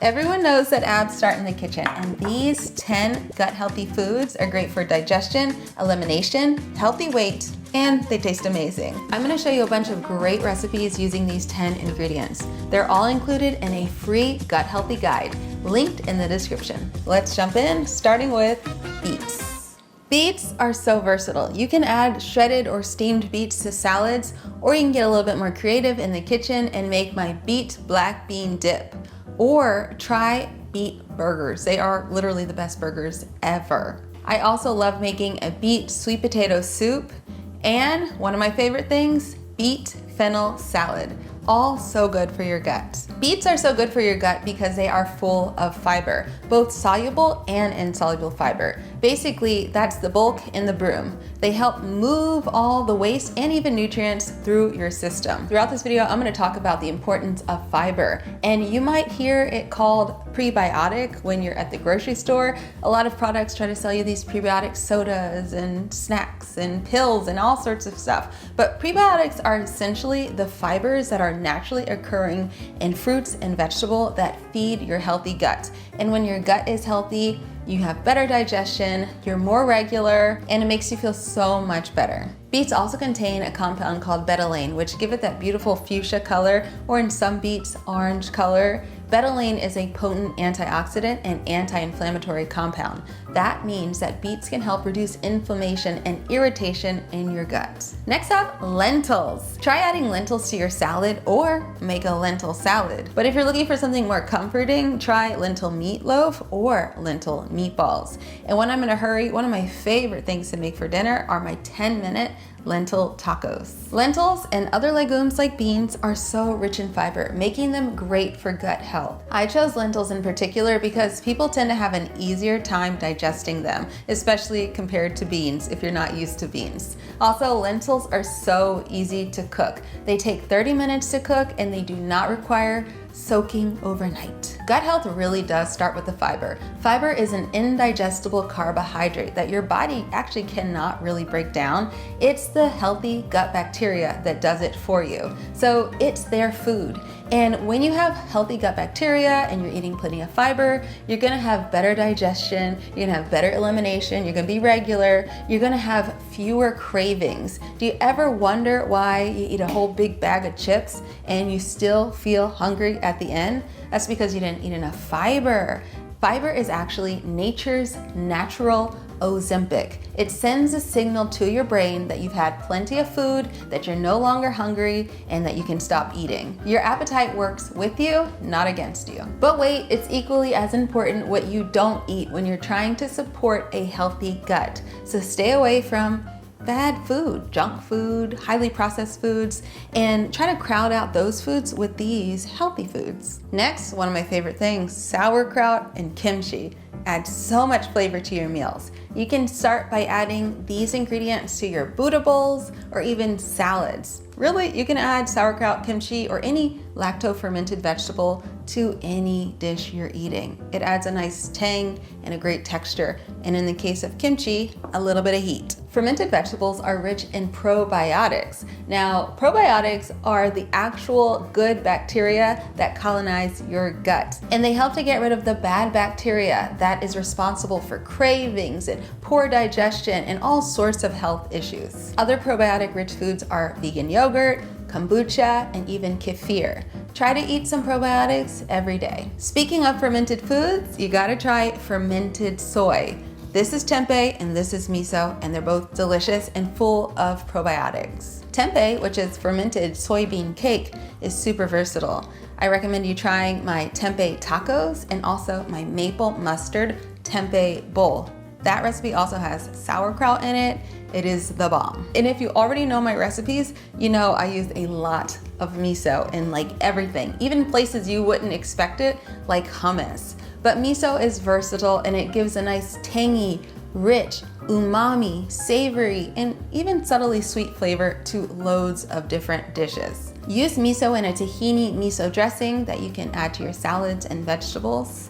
Everyone knows that abs start in the kitchen, and these 10 gut healthy foods are great for digestion, elimination, healthy weight, and they taste amazing. I'm gonna show you a bunch of great recipes using these 10 ingredients. They're all included in a free gut healthy guide, linked in the description. Let's jump in, starting with beets. Beets are so versatile. You can add shredded or steamed beets to salads, or you can get a little bit more creative in the kitchen and make my beet black bean dip. Or try beet burgers. They are literally the best burgers ever. I also love making a beet sweet potato soup, and one of my favorite things, beet fennel salad. All so good for your gut. Beets are so good for your gut because they are full of fiber, both soluble and insoluble fiber. Basically, that's the bulk in the broom. They help move all the waste and even nutrients through your system. Throughout this video, I'm going to talk about the importance of fiber, and you might hear it called prebiotic when you're at the grocery store. A lot of products try to sell you these prebiotic sodas and snacks and pills and all sorts of stuff. But prebiotics are essentially the fibers that are naturally occurring in fruits and vegetables that feed your healthy gut. And when your gut is healthy, you have better digestion, you're more regular, and it makes you feel so much better. Beets also contain a compound called betalain, which give it that beautiful fuchsia color, or in some beets, orange color. Betalain is a potent antioxidant and anti-inflammatory compound. That means that beets can help reduce inflammation and irritation in your gut. Next up, lentils. Try adding lentils to your salad or make a lentil salad. But if you're looking for something more comforting, try lentil meatloaf or lentil meatballs. And when I'm in a hurry, one of my favorite things to make for dinner are my 10-minute lentil tacos. Lentils and other legumes like beans are so rich in fiber, making them great for gut health. I chose lentils in particular because people tend to have an easier time digesting them, especially compared to beans if you're not used to beans. Also, lentils are so easy to cook. They take 30 minutes to cook and they do not require soaking overnight. Gut health really does start with the fiber. Fiber is an indigestible carbohydrate that your body actually cannot really break down. It's the healthy gut bacteria that does it for you. So it's their food. And when you have healthy gut bacteria and you're eating plenty of fiber, you're gonna have better digestion, you're gonna have better elimination, you're gonna be regular, you're gonna have fewer cravings. Do you ever wonder why you eat a whole big bag of chips and you still feel hungry at the end? That's because you didn't eat enough fiber. Fiber is actually nature's natural Ozempic. It sends a signal to your brain that you've had plenty of food, that you're no longer hungry, and that you can stop eating. Your appetite works with you, not against you. But wait, it's equally as important what you don't eat when you're trying to support a healthy gut. So stay away from bad food, junk food, highly processed foods, and try to crowd out those foods with these healthy foods. Next, one of my favorite things, sauerkraut and kimchi. Add so much flavor to your meals. You can start by adding these ingredients to your Buddha bowls or even salads. Really, you can add sauerkraut, kimchi, or any lacto-fermented vegetable to any dish you're eating. It adds a nice tang and a great texture, and in the case of kimchi, a little bit of heat. Fermented vegetables are rich in probiotics. Now, probiotics are the actual good bacteria that colonize your gut, and they help to get rid of the bad bacteria that is responsible for cravings and poor digestion and all sorts of health issues. Other probiotic-rich foods are vegan yogurt, kombucha, and even kefir. Try to eat some probiotics every day. Speaking of fermented foods, you gotta try fermented soy. This is tempeh and this is miso, and they're both delicious and full of probiotics. Tempeh, which is fermented soybean cake, is super versatile. I recommend you trying my tempeh tacos and also my maple mustard tempeh bowl. That recipe also has sauerkraut in it. It is the bomb. And if you already know my recipes, you know I use a lot of miso in like everything, even places you wouldn't expect it, like hummus. But miso is versatile and it gives a nice tangy, rich, umami, savory, and even subtly sweet flavor to loads of different dishes. Use miso in a tahini miso dressing that you can add to your salads and vegetables.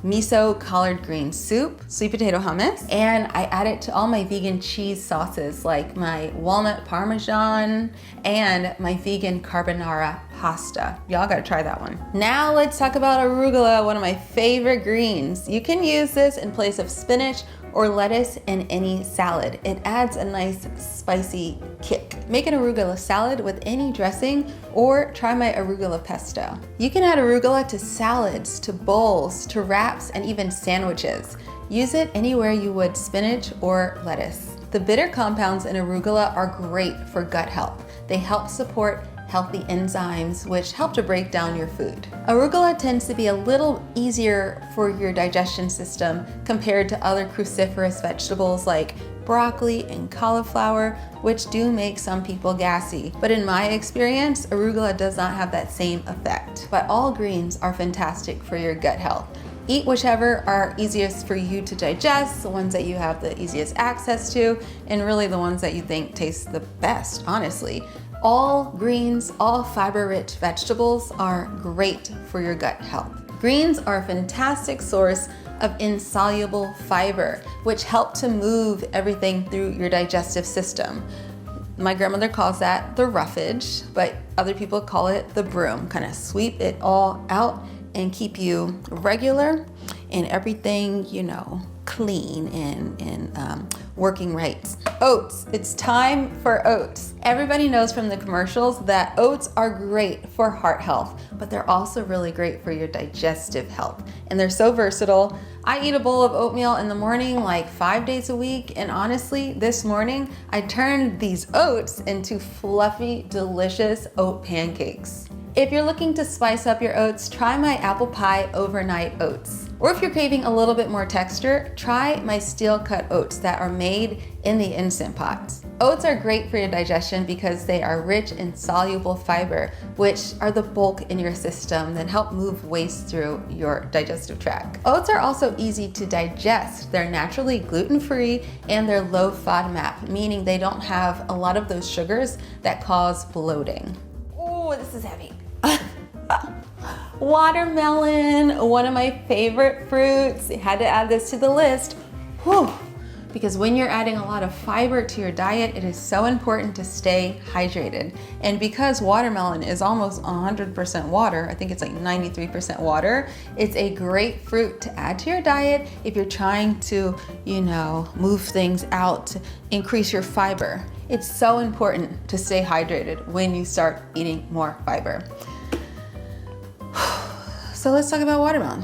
miso collard green soup, sweet potato hummus, and I add it to all my vegan cheese sauces like my walnut parmesan and my vegan carbonara pasta. Y'all gotta try that one. Now let's talk about arugula, one of my favorite greens. You can use this in place of spinach or lettuce in any salad. It adds a nice spicy kick. Make an arugula salad with any dressing or try my arugula pesto. You can add arugula to salads, to bowls, to wraps, and even sandwiches. Use it anywhere you would spinach or lettuce. The bitter compounds in arugula are great for gut health. They help support healthy enzymes, which help to break down your food. Arugula tends to be a little easier for your digestion system compared to other cruciferous vegetables like broccoli and cauliflower, which do make some people gassy. But in my experience, arugula does not have that same effect. But all greens are fantastic for your gut health. Eat whichever are easiest for you to digest, the ones that you have the easiest access to, and really the ones that you think taste the best, honestly. All greens, all fiber-rich vegetables are great for your gut health. Greens are a fantastic source of insoluble fiber, which help to move everything through your digestive system. My grandmother calls that the roughage, but other people call it the broom. Kind of sweep it all out and keep you regular and everything, clean and working right. Oats, it's time for oats. Everybody knows from the commercials that oats are great for heart health, but they're also really great for your digestive health. And they're so versatile. I eat a bowl of oatmeal in the morning like 5 days a week. And honestly, this morning, I turned these oats into fluffy, delicious oat pancakes. If you're looking to spice up your oats, try my apple pie overnight oats. Or if you're craving a little bit more texture, try my steel cut oats that are made in the Instant Pot. Oats are great for your digestion because they are rich in soluble fiber, which are the bulk in your system that help move waste through your digestive tract. Oats are also easy to digest. They're naturally gluten-free and they're low FODMAP, meaning they don't have a lot of those sugars that cause bloating. Oh, this is heavy. Watermelon, one of my favorite fruits. I had to add this to the list. Whew. Because when you're adding a lot of fiber to your diet, it is so important to stay hydrated. And because watermelon is almost 100% water, I think it's like 93% water, it's a great fruit to add to your diet if you're trying to, move things out, to increase your fiber. It's so important to stay hydrated when you start eating more fiber. So let's talk about watermelon.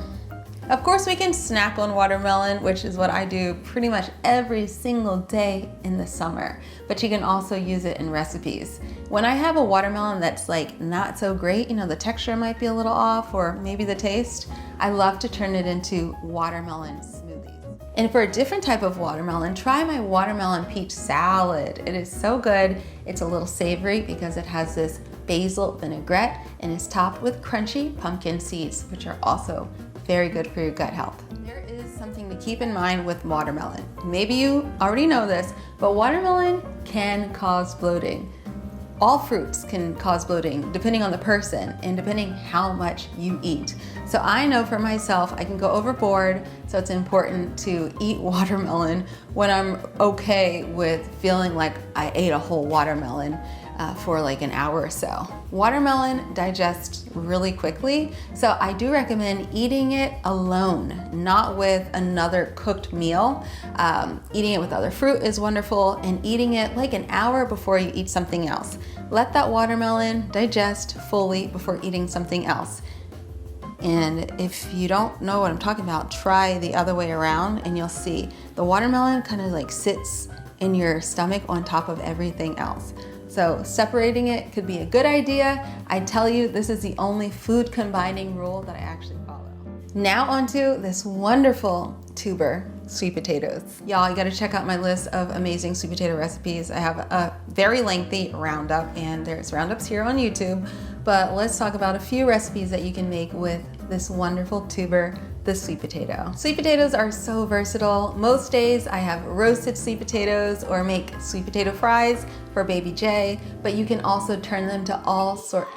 Of course, we can snack on watermelon, which is what I do pretty much every single day in the summer, but you can also use it in recipes. When I have a watermelon that's like not so great, the texture might be a little off or maybe the taste, I love to turn it into watermelon smoothies. And for a different type of watermelon, try my watermelon peach salad. It is so good. It's a little savory because it has this basil vinaigrette and is topped with crunchy pumpkin seeds, which are also very good for your gut health. There is something to keep in mind with watermelon. Maybe you already know this, but watermelon can cause bloating. All fruits can cause bloating depending on the person and depending how much you eat. So I know for myself, I can go overboard, so it's important to eat watermelon when I'm okay with feeling like I ate a whole watermelon for like an hour or so. Watermelon digests really quickly, so I do recommend eating it alone, not with another cooked meal. Eating it with other fruit is wonderful, and eating it like an hour before you eat something else. Let that watermelon digest fully before eating something else. And if you don't know what I'm talking about, try the other way around and you'll see the watermelon kind of like sits in your stomach on top of everything else. So separating it could be a good idea. I tell you, this is the only food combining rule that I actually follow. Now onto this wonderful tuber, sweet potatoes. Y'all, you gotta check out my list of amazing sweet potato recipes. I have a very lengthy roundup, and there's roundups here on YouTube, but let's talk about a few recipes that you can make with this wonderful tuber, the sweet potato. Sweet potatoes are so versatile. Most days I have roasted sweet potatoes or make sweet potato fries for baby Jay, but you can also turn them to all sorts.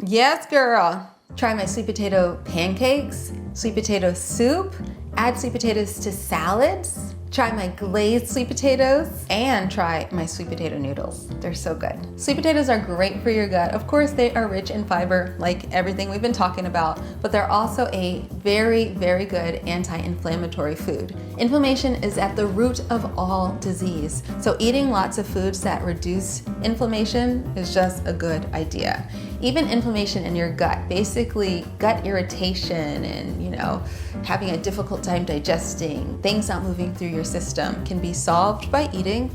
Yes, girl. Try my sweet potato pancakes, sweet potato soup, add sweet potatoes to salads, try my glazed sweet potatoes, and try my sweet potato noodles. They're so good. Sweet potatoes are great for your gut. Of course, they are rich in fiber, like everything we've been talking about, but they're also a very, very good anti-inflammatory food. Inflammation is at the root of all disease, so eating lots of foods that reduce inflammation is just a good idea. Even inflammation in your gut, basically gut irritation and, having a difficult time digesting, things not moving through your system, can be solved by eating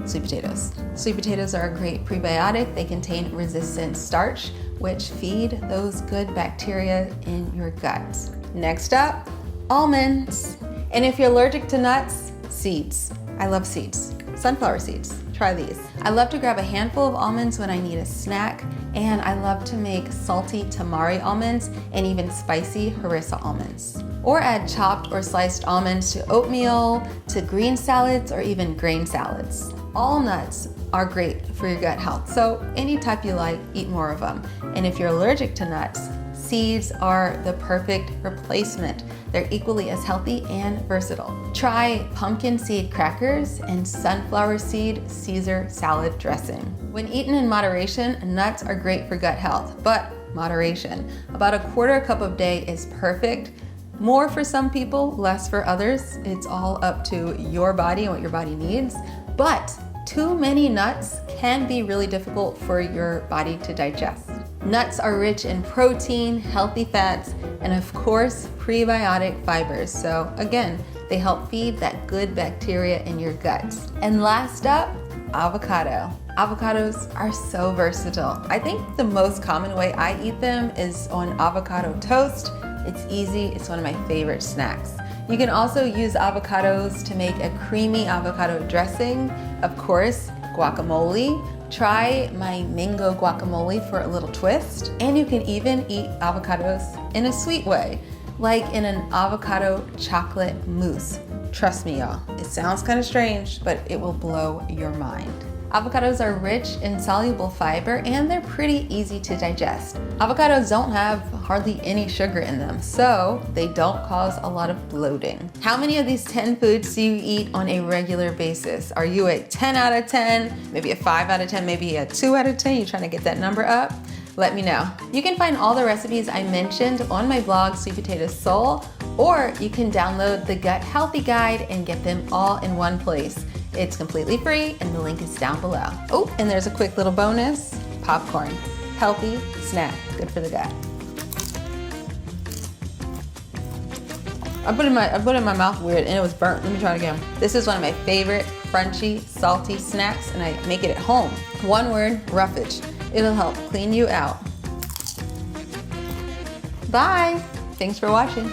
sweet potatoes. Sweet potatoes are a great prebiotic. They contain resistant starch, which feed those good bacteria in your gut. Next up, almonds. And if you're allergic to nuts, seeds. I love seeds. Sunflower seeds. Try these. I love to grab a handful of almonds when I need a snack, and I love to make salty tamari almonds and even spicy harissa almonds. Or add chopped or sliced almonds to oatmeal, to green salads, or even grain salads. All nuts are great for your gut health, so any type you like, eat more of them. And if you're allergic to nuts, seeds are the perfect replacement. They're equally as healthy and versatile. Try pumpkin seed crackers and sunflower seed Caesar salad dressing. When eaten in moderation, nuts are great for gut health, but moderation. About a quarter cup a day is perfect. More for some people, less for others. It's all up to your body and what your body needs. But too many nuts can be really difficult for your body to digest. Nuts are rich in protein, healthy fats, and of course, prebiotic fibers. So again, they help feed that good bacteria in your gut. And last up, avocado. Avocados are so versatile. I think the most common way I eat them is on avocado toast. It's easy, it's one of my favorite snacks. You can also use avocados to make a creamy avocado dressing. Of course, guacamole. Try my mango guacamole for a little twist. And you can even eat avocados in a sweet way, like in an avocado chocolate mousse. Trust me, y'all, it sounds kind of strange, but it will blow your mind. Avocados are rich in soluble fiber and they're pretty easy to digest. Avocados don't have hardly any sugar in them, so they don't cause a lot of bloating. How many of these 10 foods do you eat on a regular basis? Are you a 10 out of 10, maybe a 5 out of 10, maybe a 2 out of 10? You're trying to get that number up? Let me know. You can find all the recipes I mentioned on my blog, Sweet Potato Soul, or you can download the Gut Healthy Guide and get them all in one place. It's completely free and the link is down below. Oh, and there's a quick little bonus, popcorn. Healthy snack, good for the gut. I put it in my mouth weird and it was burnt. Let me try it again. This is one of my favorite crunchy, salty snacks and I make it at home. One word, roughage. It'll help clean you out. Bye, thanks for watching.